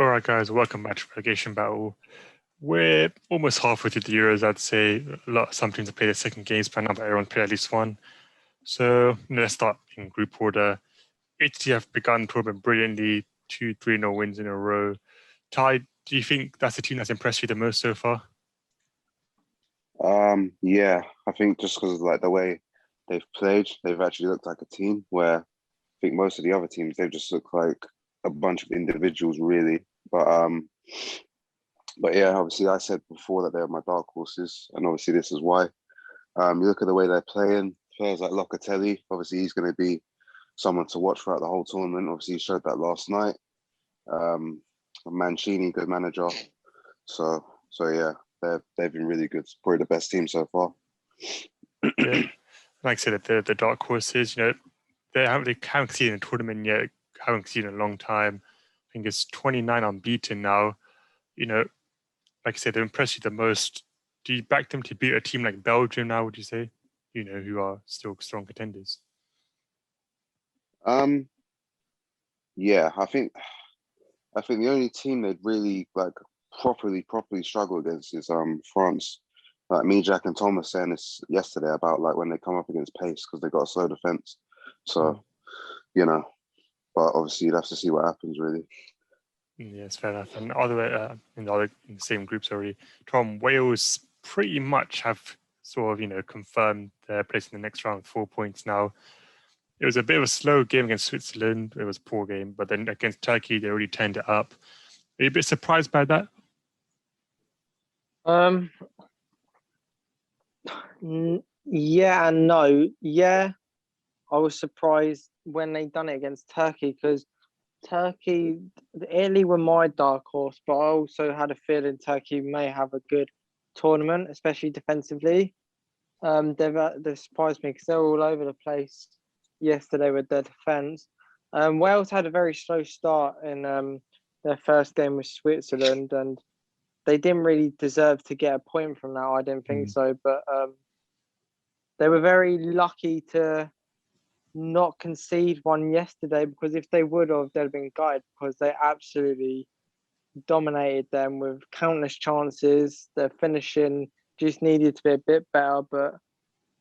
All right, guys, welcome back to Relegation Battle. We're almost halfway through the Euros, I'd say. Some teams have played their second games by now, but everyone's played at least one. So let's start in group order. Italy have begun the tournament brilliantly, 2-3-0 wins in a row. Ty, do you think that's the team that's impressed you the most so far? Yeah, I think just because of like the way they've played, they've actually looked like a team where I think most of the other teams, they've just looked like a bunch of individuals really. But yeah, obviously I said before that they're my dark horses, and obviously this is why. You look at the way they're playing, players like Locatelli, obviously he's going to be someone to watch throughout the whole tournament. Obviously he showed that last night. Mancini, good manager. So yeah, they've been really good. Probably the best team so far. Yeah, like I said, the dark horses, they haven't seen a tournament yet, haven't seen in a long time. I think it's 29 unbeaten now. Like I said, they've impressed you the most. Do you back them to beat a team like Belgium now, would you say? Who are still strong contenders? Yeah, I think the only team they'd really like properly struggle against is France. Like me, Jack, and Tom were saying this yesterday about like when they come up against pace because they got a slow defense. So, but obviously you'd have to see what happens really. Yes, fair enough. And all the way in the same groups already, Tom, Wales pretty much have sort of confirmed their place in the next round with 4 points now. It was a bit of a slow game against Switzerland. It was a poor game, but then against Turkey, they already turned it up. Are you a bit surprised by that? Yeah and no. Yeah, I was surprised when they done it against Turkey because Italy were my dark horse, but I also had a feeling Turkey may have a good tournament, especially defensively. They've surprised me because they're all over the place yesterday with their defence. Wales had a very slow start in their first game with Switzerland, and they didn't really deserve to get a point from that. I didn't think so, but they were very lucky to not concede one yesterday, because if they would have, they'd have been gutted because they absolutely dominated them with countless chances. Their finishing just needed to be a bit better, but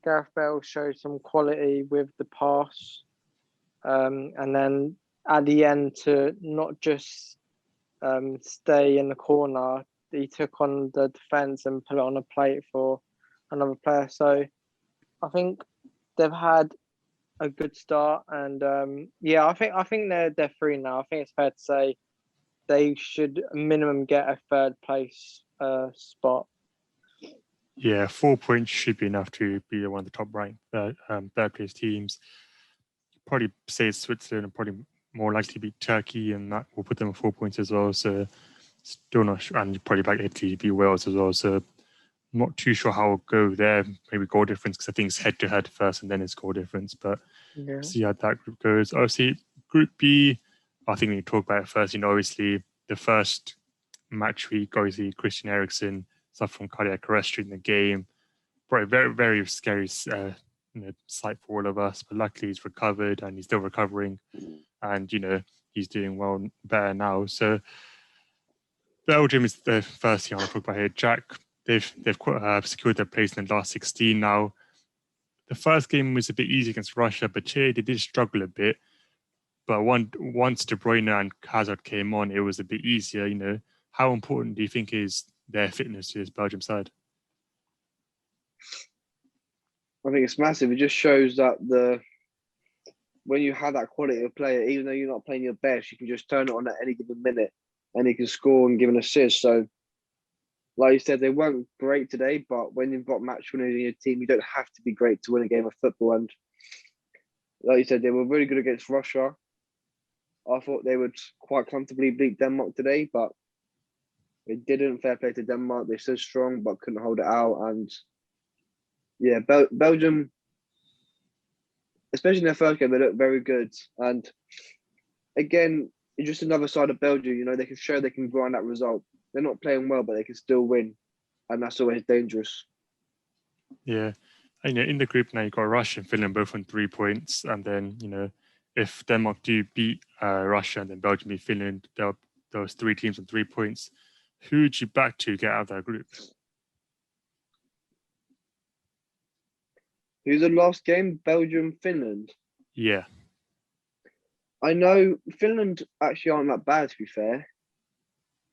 Gareth Bale showed some quality with the pass. And then at the end, to not just stay in the corner, he took on the defence and put it on a plate for another player. So I think they've had a good start, and I think they're free now. I think it's fair to say they should minimum get a third place spot. Yeah, 4 points should be enough to be one of the top ranked third place teams. Probably say Switzerland and probably more likely to beat Turkey, and that will put them at 4 points as well. So still not sure, and probably back Italy to beat Wales as well. So not too sure how it'll go there. Maybe goal difference, because I think it's head-to-head first and then it's goal difference. But see how that group goes. Obviously, Group B, I think we need to talk about it first. Obviously, the first match week, obviously, Christian Eriksen suffered from cardiac arrest during the game. Probably very, very scary sight for all of us. But luckily, he's recovered and he's still recovering. And, he's doing well, better now. So Belgium is the first thing I want to talk about here. Jack, They've secured their place in the last 16 now. The first game was a bit easy against Russia, but Chile, they did struggle a bit. But once De Bruyne and Hazard came on, it was a bit easier. How important do you think is their fitness to this Belgium side? I think it's massive. It just shows that when you have that quality of player, even though you're not playing your best, you can just turn it on at any given minute and he can score and give an assist. So, like you said, they weren't great today, but when you've got match winners in your team, you don't have to be great to win a game of football. And like you said, they were really good against Russia. I thought they would quite comfortably beat Denmark today, but they didn't. Fair play to Denmark. They stood strong, but couldn't hold it out. And yeah, Belgium, especially in their first game, they looked very good. And again, it's just another side of Belgium. They can show they can grind that result. They're not playing well, but they can still win. And that's always dangerous. Yeah. And, in the group now, you've got Russia and Finland both on 3 points. And then, if Denmark do beat Russia and then Belgium beat Finland, they'll those three teams on 3 points. Who'd you back to get out of that group? Who's the last game? Belgium, Finland. Yeah. I know Finland actually aren't that bad, to be fair.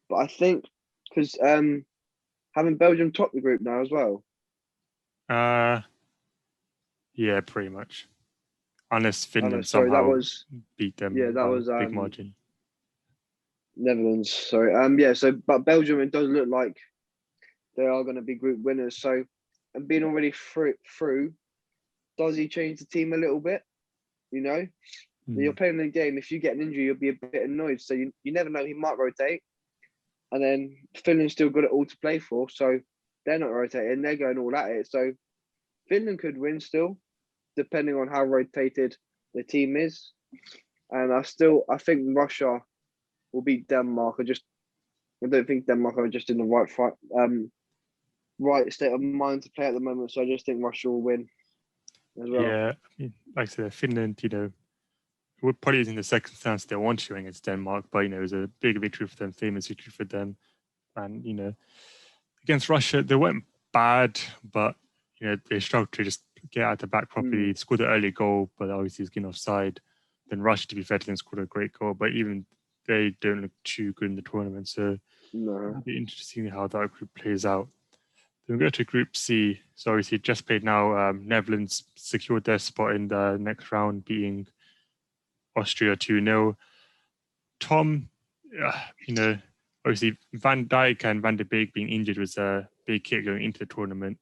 But I think because having Belgium top the group now as well. Yeah, pretty much. Unless Finland sorry, somehow that was beat them that by was a big margin. Netherlands. Sorry. But Belgium, it does look like they are going to be group winners. So, and being already through, does he change the team a little bit? You know, you're playing the game. If you get an injury, you'll be a bit annoyed. So you never know. He might rotate. And then Finland's still got it all to play for. So they're not rotating. They're going all at it. So Finland could win still, depending on how rotated the team is. And I think Russia will beat Denmark. I don't think Denmark are just in the right state of mind to play at the moment. So I just think Russia will win as well. Yeah, I mean, like I said, Finland, we're probably in the circumstance they want to win against Denmark, but it was a big victory for them, famous victory for them. And against Russia, they weren't bad, but they struggled to just get out the back properly. Scored an early goal, but obviously it's getting offside. Then Russia, to be fair to them, scored a great goal, but even they don't look too good in the tournament. So it'll be interesting how that group plays out. Then we go to Group C. So obviously just played now. Netherlands secured their spot in the next round, beating Austria 2-0. Tom, obviously Van Dijk and Van de Beek being injured was a big kick going into the tournament.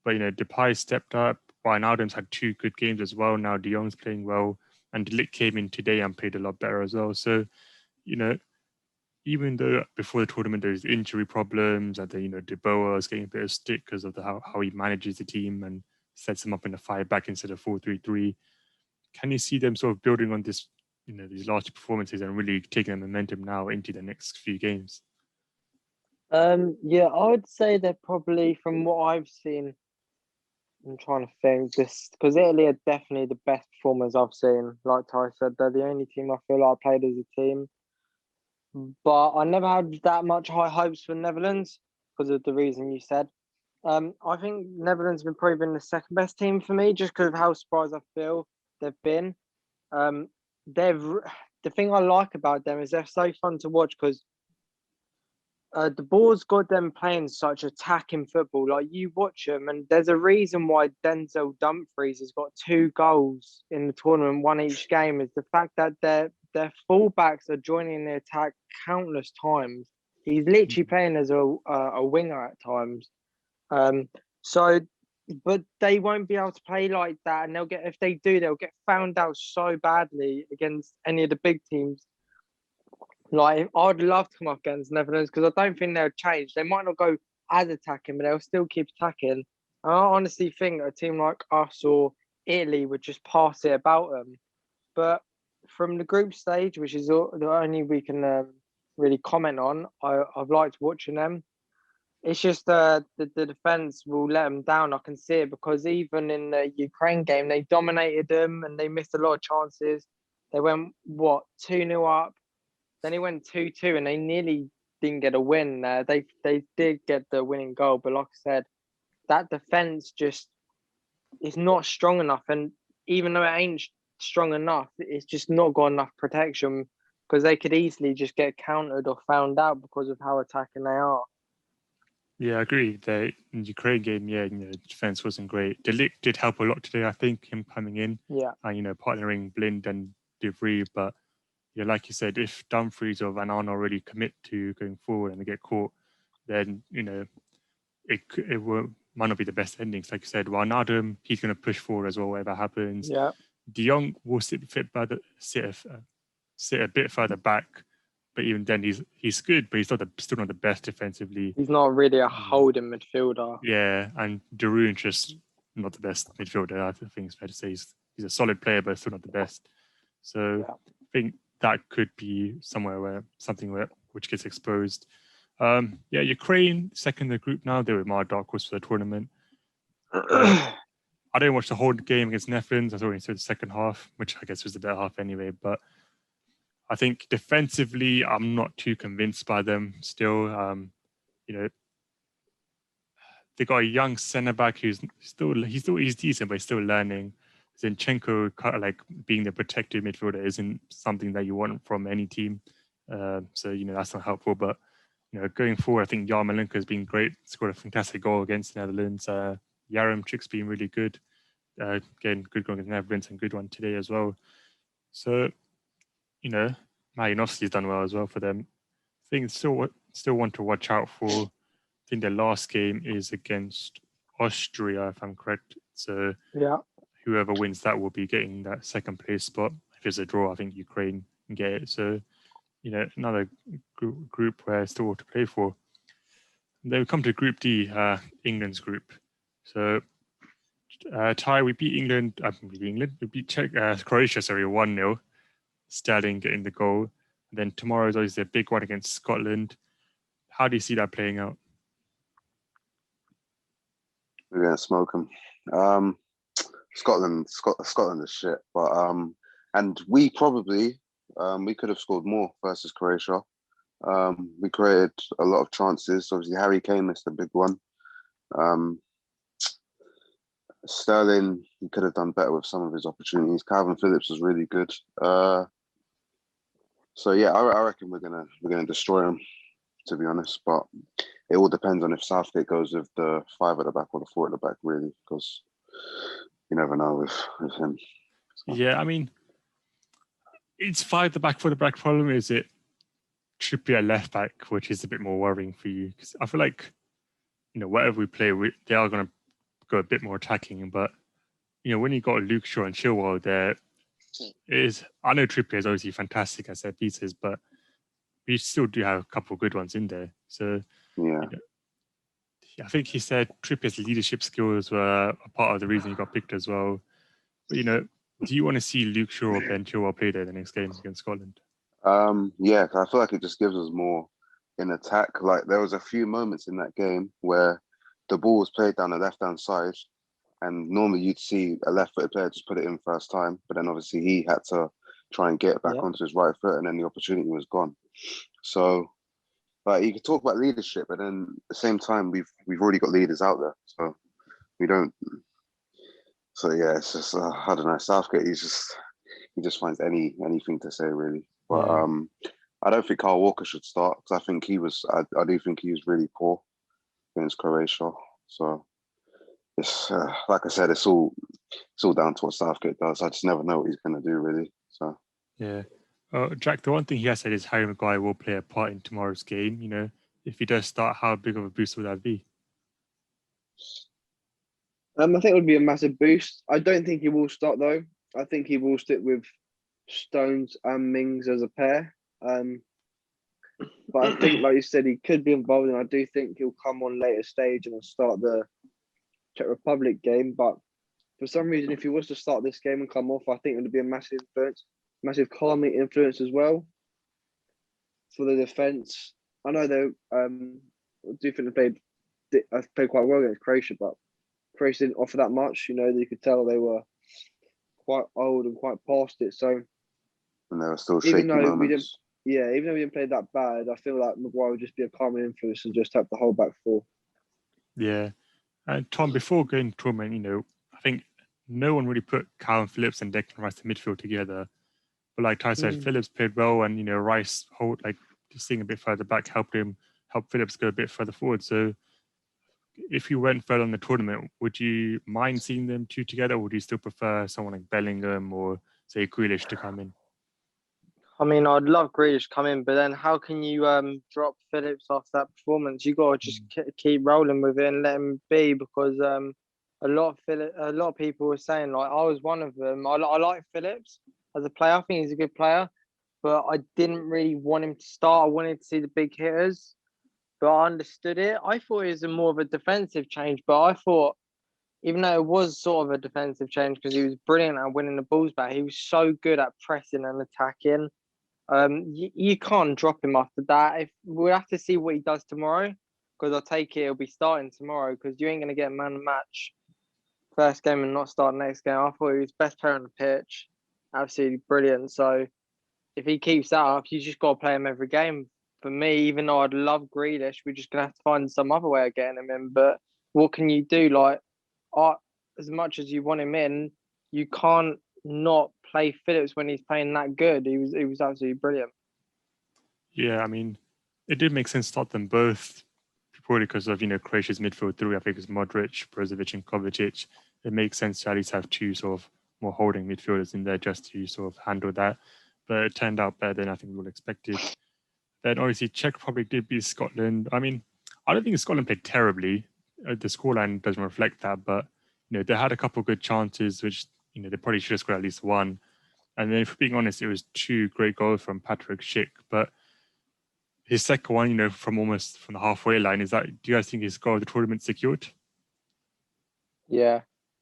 But, Depay stepped up. Wijnaldum's had 2 good games as well. Now De Jong's playing well. And De Ligt came in today and played a lot better as well. So, even though before the tournament there's injury problems and then, De Boer is getting a bit of stick because of how he manages the team and sets them up in a 5-back instead of 4-3-3. Can you see them sort of building on this, these last performances and really taking the momentum now into the next few games? Yeah, I would say they're probably, from what I've seen, I'm trying to think this, because Italy are definitely the best performers I've seen. Like Ty said, they're the only team I feel like I played as a team. But I never had that much high hopes for Netherlands because of the reason you said. I think Netherlands have probably been the second best team for me just because of how surprised I feel they've been. The thing I like about them is they're so fun to watch because the ball's got them playing such attacking football. Like, you watch them, and there's a reason why Denzel Dumfries has got 2 goals in the tournament, 1 each game, is the fact that their fullbacks are joining the attack countless times. He's literally playing as a winger at times. But they won't be able to play like that, and if they do, they'll get found out so badly against any of the big teams. Like, I'd love to come up against Netherlands because I don't think they'll change. They might not go as attacking, but they'll still keep attacking. And I honestly think a team like us or Italy would just pass it about them. But from the group stage, which is the only we can really comment on, I've liked watching them. It's just the defense will let them down. I can see it because even in the Ukraine game, they dominated them and they missed a lot of chances. They went 2-0 up. Then it went 2-2, and they nearly didn't get a win there. They did get the winning goal, but like I said, that defense just is not strong enough. And even though it ain't strong enough, it's just not got enough protection because they could easily just get countered or found out because of how attacking they are. Yeah, I agree. In the Ukraine game, defense wasn't great. De Ligt did help a lot today, I think, him coming in. Yeah. And, partnering Blind and De Vrij. But, yeah, like you said, if Dumfries or Van Arnold really commit to going forward and they get caught, then, it might not be the best endings. Like you said, Wijnaldum, he's going to push forward as well, whatever happens. Yeah. De Jong will sit a bit further back. But even then, he's good, but he's still not the best defensively. He's not really a holding midfielder. Yeah, and Darun's just not the best midfielder. I think it's fair to say he's a solid player, but still not the best. So I think that could be something which gets exposed. Ukraine second in the group now. They were my dark horse for the tournament. I didn't watch the whole game against Netherlands. I saw the second half, which I guess was the better half anyway. But I think defensively, I'm not too convinced by them still. They got a young centre back who's he's decent, but he's still learning. Zinchenko, kind of like being the protective midfielder, isn't something that you want from any team. So that's not helpful. But going forward, I think Yarmolenko has been great. Scored a fantastic goal against the Netherlands. Yaremchuk's been really good. Again, good goal against the Netherlands and good one today as well. So Malinowski's done well as well for them. I think still want to watch out for. I think their last game is against Austria, if I'm correct. So whoever wins that will be getting that second place spot. If it's a draw, I think Ukraine can get it. So another group where still to play for. And then we come to Group D, England's group. So Ty, we beat England. We beat Croatia, 1-0. Sterling getting the goal. And then tomorrow is always a big one against Scotland. How do you see that playing out? We're gonna smoke them. Scotland is shit, but and we probably we could have scored more versus Croatia. We created a lot of chances. Obviously, Harry Kane missed a big one. Sterling, he could have done better with some of his opportunities. Calvin Phillips was really good. So yeah, I reckon we're gonna destroy them, to be honest. But it all depends on if Southgate goes with the 5 at the back or the 4 at the back, really, because you never know with him. So. Yeah, I mean, it's 5 at the back, 4 at the back. Problem is it Trippier left back, which is a bit more worrying for you, because I feel like whatever we play, they are going to go a bit more attacking. But when you got Luke Shaw and Chilwell there, I know Trippier is obviously fantastic at set pieces, but we still do have a couple of good ones in there. So yeah. I think he said Trippier's leadership skills were a part of the reason he got picked as well. But do you want to see Luke Shaw or Ben Chilwell play there the next game against Scotland? Yeah, I feel like it just gives us more in attack. Like there was a few moments in that game where the ball was played down the left-hand side, and normally you'd see a left-footed player just put it in first time, but then obviously he had to try and get it back onto his right foot, and then the opportunity was gone. So, like, you could talk about leadership, but then at the same time, we've already got leaders out there, so we don't. So yeah, it's just I don't know. Southgate, he just finds anything to say really. But I don't think Kyle Walker should start, because I think I do think he was really poor against Croatia. So it's like I said, it's all down to what Southgate does. I just never know what he's going to do really. So yeah. Jack, the one thing he has said is Harry Maguire will play a part in tomorrow's game. If he does start, how big of a boost would that be? I think it would be a massive boost. I don't think he will start though. I think he will stick with Stones and Mings as a pair. But I think, like you said, he could be involved, and I do think he'll come on later stage and start the Czech Republic game. But for some reason, if he was to start this game and come off, I think it would be a massive influence, massive calming influence as well for the defence. I know they do think they played quite well against Croatia, but Croatia didn't offer that much. You could tell they were quite old and quite past it. So, and there were still shaky moments. Even though we didn't play that bad, I feel like Maguire would just be a calming influence and just help the whole back four. Yeah. And Tom, before going to tournament, I think no one really put Calvin Phillips and Declan Rice to midfield together. But like Ty said, Phillips played well, and Rice just staying a bit further back help Phillips go a bit further forward. So if you went further on the tournament, would you mind seeing them two together, or would you still prefer someone like Bellingham or say Grealish to come in? I mean, I'd love Grealish to come in, but then how can you drop Phillips after that performance? You got to just keep rolling with it and let him be, because a lot of people were saying, like, I was one of them. I like Phillips as a player. I think he's a good player, but I didn't really want him to start. I wanted to see the big hitters, but I understood it. I thought it was more of a defensive change, but I thought, even though it was sort of a defensive change because he was brilliant at winning the balls back, he was so good at pressing and attacking. You can't drop him after that. We'll have to see what he does tomorrow, because I take it he'll be starting tomorrow, because you ain't going to get man of the match first game and not start next game. I thought he was best player on the pitch. Absolutely brilliant. So if he keeps that up, you just got to play him every game. For me, even though I'd love Grealish, we're just gonna have to find some other way of getting him in. But what can you do? Like, as much as you want him in, you can't not play Phillips when he's playing that good. He was absolutely brilliant. Yeah, I mean, it did make sense to start them both, purely because of, Croatia's midfield three. I think it's Modric, Brozovic, and Kovacic. It makes sense to at least have two sort of more holding midfielders in there just to sort of handle that. But it turned out better than I think we all expected. Then obviously Czech Republic did beat Scotland. I mean, I don't think Scotland played terribly. The scoreline doesn't reflect that, but they had a couple of good chances, which they probably should have scored at least one. And then, if being honest, it was two great goals from Patrick Schick. But his second one, from almost from the halfway line, do you guys think his goal of the tournament secured? Yeah,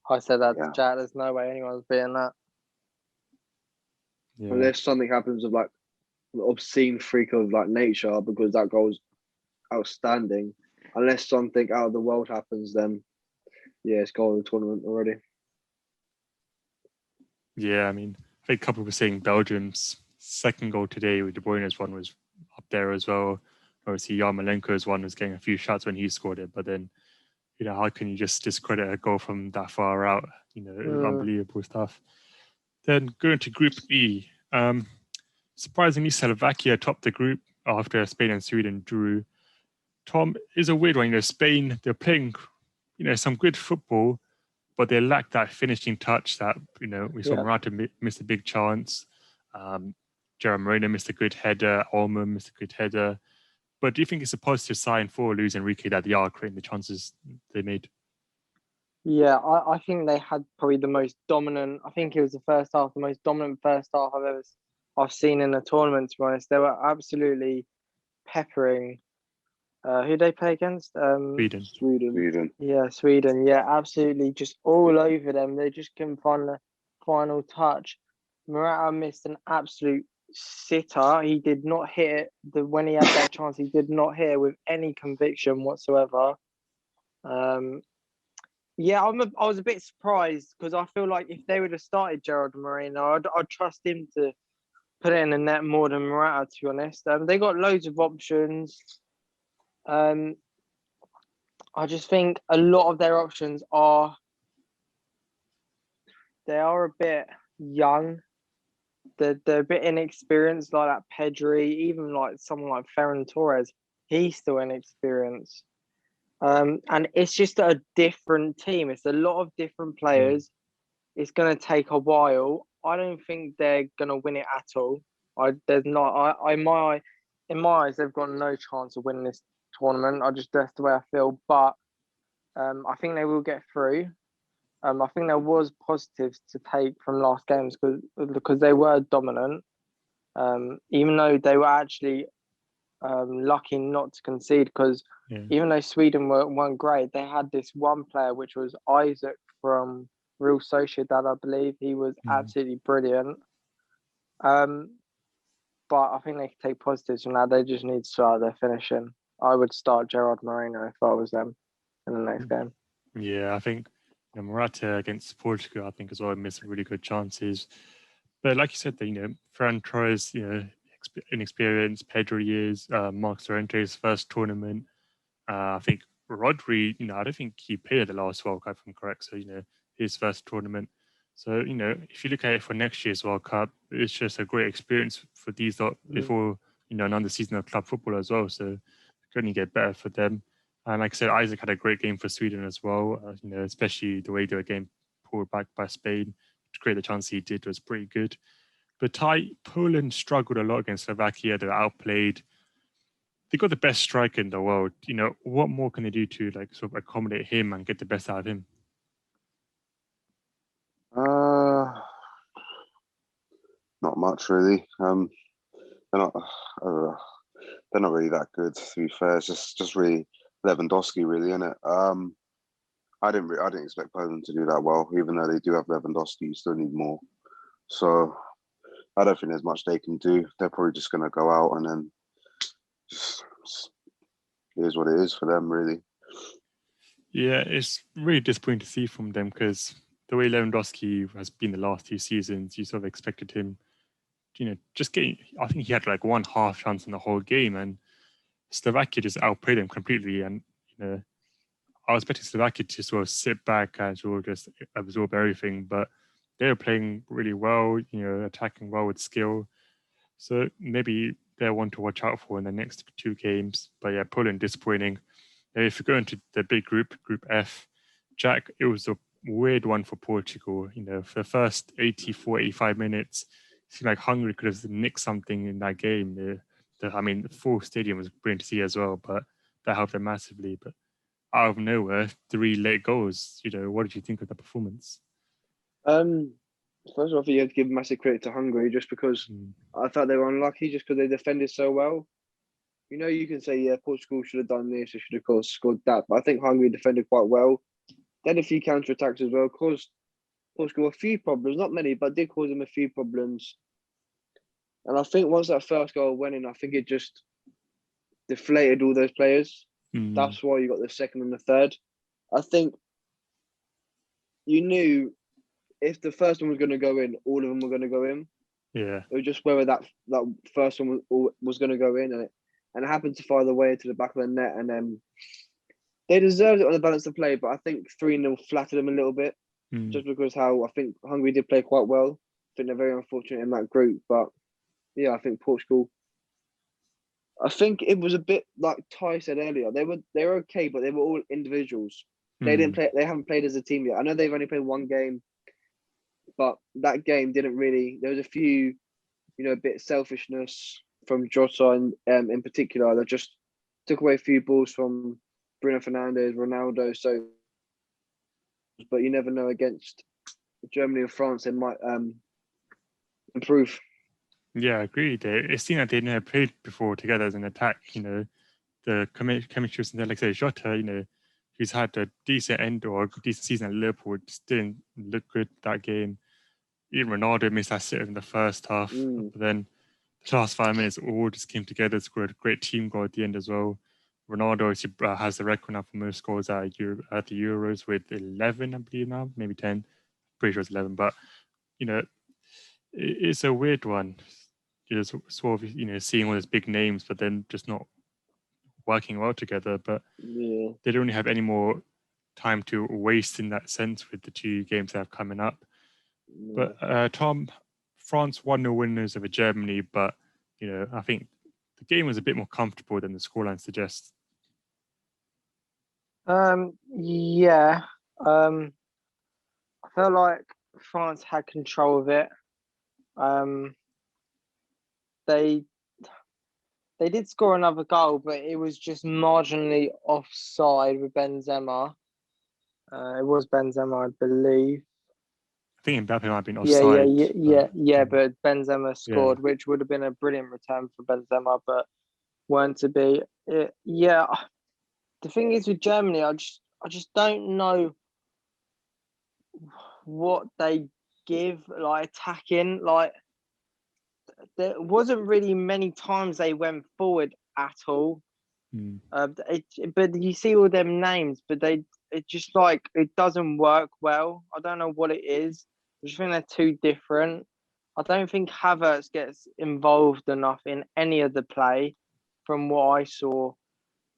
I said that to Jack. There's no way anyone's beating that. Yeah. Unless something happens of like an obscene freak of like nature, because that goal's outstanding. Unless something out of the world happens, then it's goal of the tournament already. Yeah, I mean, I think a couple were saying Belgium's second goal today with De Bruyne's one was up there as well. Obviously, Yarmolenko's one was getting a few shots when he scored it, but then, how can you just discredit a goal from that far out? Unbelievable stuff. Then going to Group E, surprisingly, Slovakia topped the group after Spain and Sweden drew. Tom, is a weird one. Spain, they're playing, some good football, but they lack that finishing touch that, we saw Morata miss a big chance. Gerard Moreno missed a good header. Allman missed a good header. But do you think it's a positive sign for Luis Enrique that they are creating the chances they made? Yeah, I think they had probably the most dominant. I think it was the first half, the most dominant first half I've seen in a tournament. To be honest, they were absolutely peppering. Who they play against? Sweden. Yeah, Sweden. Yeah, absolutely, just all over them. They just couldn't find the final touch. Morata missed an absolute sitter. He did not hit it. When he had that chance, he did not hit it with any conviction whatsoever. Yeah, I was a bit surprised because I feel like if they would have started Gerard Moreno, I'd trust him to put it in the net more than Morata, to be honest. They got loads of options. I just think a lot of their options are a bit young. They're a bit inexperienced, like that Pedri, even like someone like Ferran Torres. He's still inexperienced. And it's just a different team. It's a lot of different players. It's going to take a while. I don't think they're going to win it at all. In my eyes, they've got no chance of winning this tournament. That's the way I feel. But I think they will get through. I think there was positives to take from last games because they were dominant. Even though they were actually lucky not to concede, because even though Sweden weren't great, they had this one player, which was Isaac from Real Sociedad, I believe. He was absolutely brilliant. But I think they can take positives from that. They just need to start their finishing. I would start Gerard Moreno if I was them in the next game. Yeah, I think Morata against Portugal, I think as well, missed really good chances. But like you said, Ferran Torres, inexperienced, Pedri is, Marc Llorente's first tournament. I think Rodri, I don't think he played at the last World Cup, if I'm correct. So, his first tournament. So, if you look at it for next year's World Cup, it's just a great experience for these lot before, another season of club football as well. So, it's going to get better for them. And like I said, Isaac had a great game for Sweden as well. Especially the way they were getting pulled back by Spain to create the chance he did was pretty good. But Poland struggled a lot against Slovakia. They were outplayed. They got the best striker in the world. What more can they do to sort of accommodate him and get the best out of him? Not much really. They're not really that good, to be fair. It's just really Lewandowski, really, isn't it? I didn't expect Poland to do that well, even though they do have Lewandowski. You still need more. So I don't think there's much they can do. They're probably just going to go out and then just it is what it is for them, really. Yeah, it's really disappointing to see from them because the way Lewandowski has been the last 2 seasons, you sort of expected him just getting. I think he had like one half chance in the whole game, and Slovakia just outplayed them completely. And I was expecting Slovakia to sort of sit back and sort of just absorb everything, but they were playing really well. Attacking well with skill. So maybe they're one to watch out for in the next 2 games. But yeah, Poland disappointing. If you go into the big group, Group F, Jack, it was a weird one for Portugal. For the first 84, 85 minutes, it seemed like Hungary could have nicked something in that game. The full stadium was brilliant to see as well, but that helped them massively. But out of nowhere, 3 late goals. What did you think of the performance? First of all, I think you have to give massive credit to Hungary just because I thought they were unlucky just because they defended so well. You can say, yeah, Portugal should have done this, they should have scored that, but I think Hungary defended quite well. They had a few counter-attacks as well, caused Portugal a few problems, not many, but did cause them a few problems. And I think once that first goal went in, I think it just deflated all those players. That's why you got the second and the third. I think you knew if the first one was going to go in, all of them were going to go in. Yeah. It was just whether that first one was going to go in, and it happened to fire the way to the back of the net, and then they deserved it on the balance of play, but I think 3-0 flattered them a little bit, just because how I think Hungary did play quite well. I think they're very unfortunate in that group, but yeah, I think Portugal. I think it was a bit like Ty said earlier. They were okay, but they were all individuals. They didn't play. They haven't played as a team yet. I know they've only played one game, but that game didn't really. There was a few, a bit selfishness from Jota in particular that just took away a few balls from Bruno Fernandes, Ronaldo. So, but you never know, against Germany and France, they might improve. Yeah, I agree. It seemed like they never played before together as an attack. The chemistry was there. Like I say, Jota, who's had a decent end or a decent season at Liverpool, just didn't look good that game. Even Ronaldo missed that sitter in the first half. But then the last 5 minutes, all just came together, scored a great team goal at the end as well. Ronaldo has the record now for most goals at the Euros with 11, I believe now, maybe 10. Pretty sure it's 11. But, it's a weird one. Sort of, seeing all those big names, but then just not working well together. But they don't really have any more time to waste in that sense with the 2 games that have coming up. But Tom, France 1-0 winners over Germany, but I think the game was a bit more comfortable than the scoreline suggests. Yeah. I felt like France had control of it. They did score another goal, but it was just marginally offside with Benzema. It was Benzema, I believe. I think Mbappe might have been offside. Yeah, but Benzema scored, which would have been a brilliant return for Benzema, but weren't to be. The thing is with Germany, I just don't know what they give, like attacking. Like there wasn't really many times they went forward at all. But you see all them names, but it just like it doesn't work well. I don't know what it is. I just think they're too different. I don't think Havertz gets involved enough in any of the play from what I saw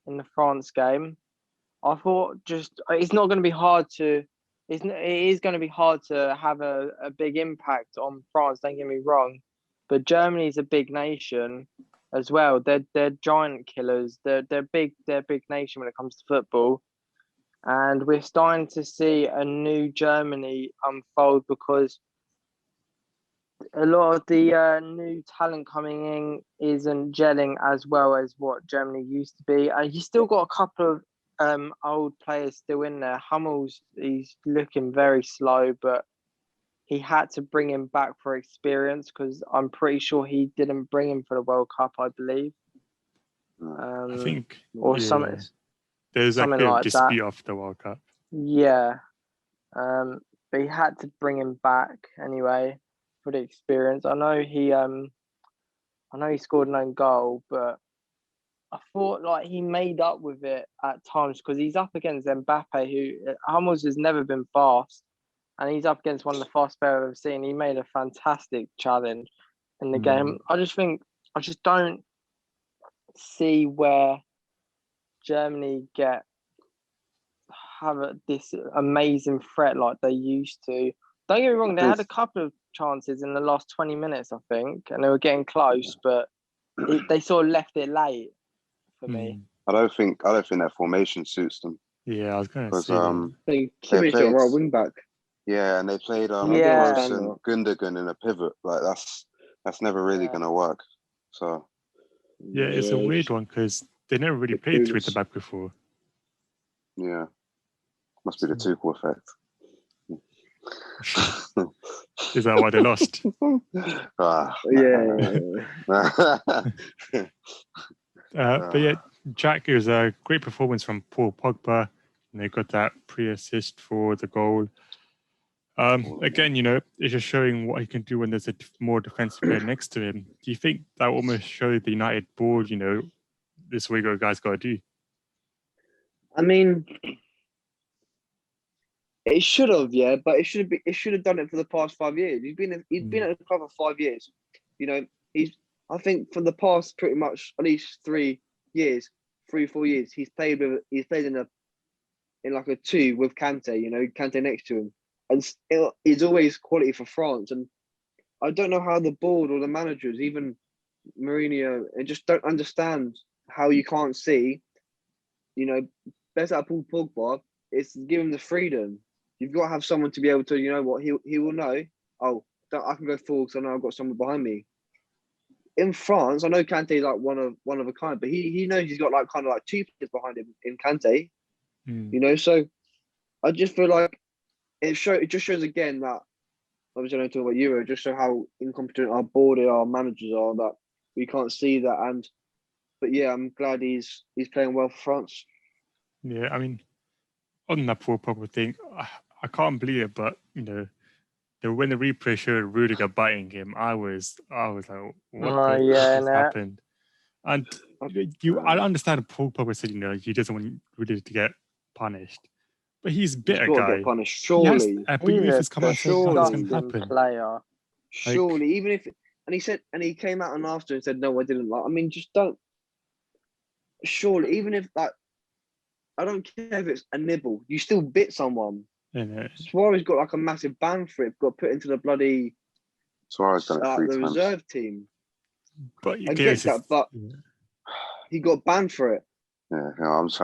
in the France game. I thought it's not going to be hard to. It is going to be hard to have a big impact on France. Don't get me wrong, but Germany's a big nation as well. They're giant killers. They're big. They're a big nation when it comes to football, and we're starting to see a new Germany unfold because a lot of the new talent coming in isn't gelling as well as what Germany used to be. And you still got a couple of old players still in there. Hummels, he's looking very slow, but he had to bring him back for experience because I'm pretty sure he didn't bring him for the World Cup, I believe. I think something. There's like a bit of dispute that. after the World Cup. Yeah. But he had to bring him back anyway for the experience. I know he scored an own goal, but I thought like he made up with it at times because he's up against Mbappe, who Hummels has never been fast, and he's up against one of the fastest players I've ever seen. He made a fantastic challenge, in the game. I just don't see where Germany have this amazing threat like they used to. Don't get me wrong, they had a couple of chances in the last 20 minutes, I think, and they were getting close, but they sort of left it late for me. I don't think their formation suits them. Yeah, I was going to Because say that. I think Kimmich's a right wing back. Yeah, and they played Yeah. Rose and Gundogan in a pivot. Like that's never really going to work. So Yeah, it's a weird one because they never really played three at the back before. Yeah, must be the Tuchel effect. Is that why they lost? But yeah, Jack, it was a great performance from Paul Pogba, and they got that pre-assist for the goal. Again, it's just showing what he can do when there's a more defensive player next to him. Do you think that almost showed the United board, this way what guys got to do? I mean, it should have, yeah, but it should have done it for the past 5 years. He's been at the club for 5 years. I think for the past pretty much at least 3 years, 4 years, he's played in like a 2 with Kante, Kante next to him. And it's always quality for France. And I don't know how the board or the managers, even Mourinho, and just don't understand how you can't see, best out of Paul Pogba, it's give him the freedom. You've got to have someone to be able to, he will know, I can go forward because I know I've got someone behind me. In France, I know Kante is like one of a kind, but he knows he's got like kind of like 2 players behind him in Kante. So I just feel like it just shows again that, obviously I don't talk about Euro, just show how incompetent our board, our managers are, that we can't see that. But yeah, I'm glad he's playing well for France. Yeah, I mean, on that Paul Pogba thing, I can't believe it, but when the replay showed Rudiger biting him, I was like, what has happened? And I understand Paul Pogba said, he doesn't want Rudiger to get punished, but he's bit a guy. Get punished, surely. But even if it's come out and said that's going to happen, player. Surely, even if, and he came out and after and said, no, I didn't like. I mean, just don't. Surely, even if that, I don't care if it's a nibble, you still bit someone. Suarez got like a massive ban for it, got put into the bloody Suarez done it 3 the times. reserve team. But I get that, but he got banned for it. Yeah, I'm just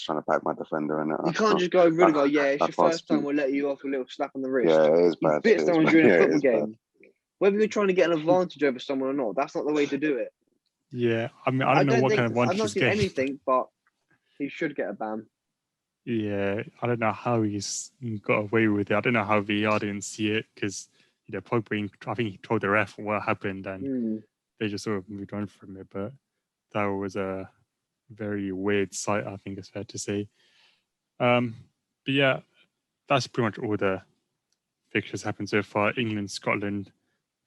trying to back my defender in it. You can't just go Rudiger, it's your first time, we'll let you off a little slap on the wrist. Yeah, it is bad. You bit someone during a football game. Whether you're trying to get an advantage over someone or not, that's not the way to do it. Yeah, I mean, I don't know what kind of advantage I've not seen anything, but he should get a ban. Yeah, I don't know how he's got away with it. I don't know how VR didn't see it because, Pogba, I think he told the ref what happened and they just sort of moved on from it. But that was a very weird sight, I think it's fair to say. But yeah, that's pretty much all the fixtures happened so far. England, Scotland,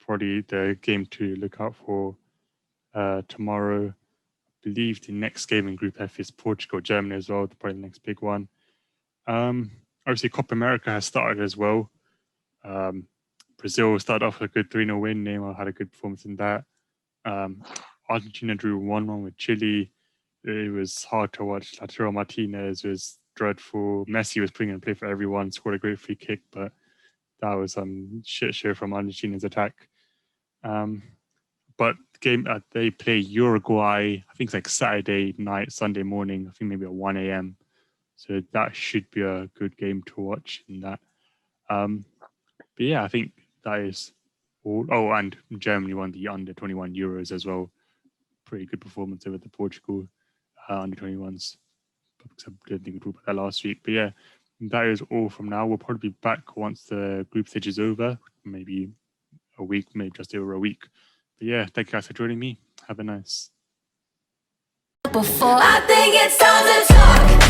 probably the game to look out for tomorrow. I believe the next game in Group F is Portugal, Germany as well, probably the next big one. Obviously, Copa America has started as well. Brazil started off with a good 3-0 win. Neymar had a good performance in that. Argentina drew 1-1 with Chile. It was hard to watch. Lautaro Martinez was dreadful. Messi was putting in play for everyone, scored a great free kick, but that was some shit show from Argentina's attack. But the game they play Uruguay, I think it's like Saturday night, Sunday morning, I think maybe at 1 a.m. So that should be a good game to watch in that. But yeah, I think that is all. Oh, and Germany won the under-21 Euros as well. Pretty good performance over the Portugal under-21s. I didn't think we talked about that last week. But yeah, that is all from now. We'll probably be back once the group stage is over. Maybe a week, maybe just over a week. But yeah, thank you guys for joining me. Have a nice. Before I think it's time to talk.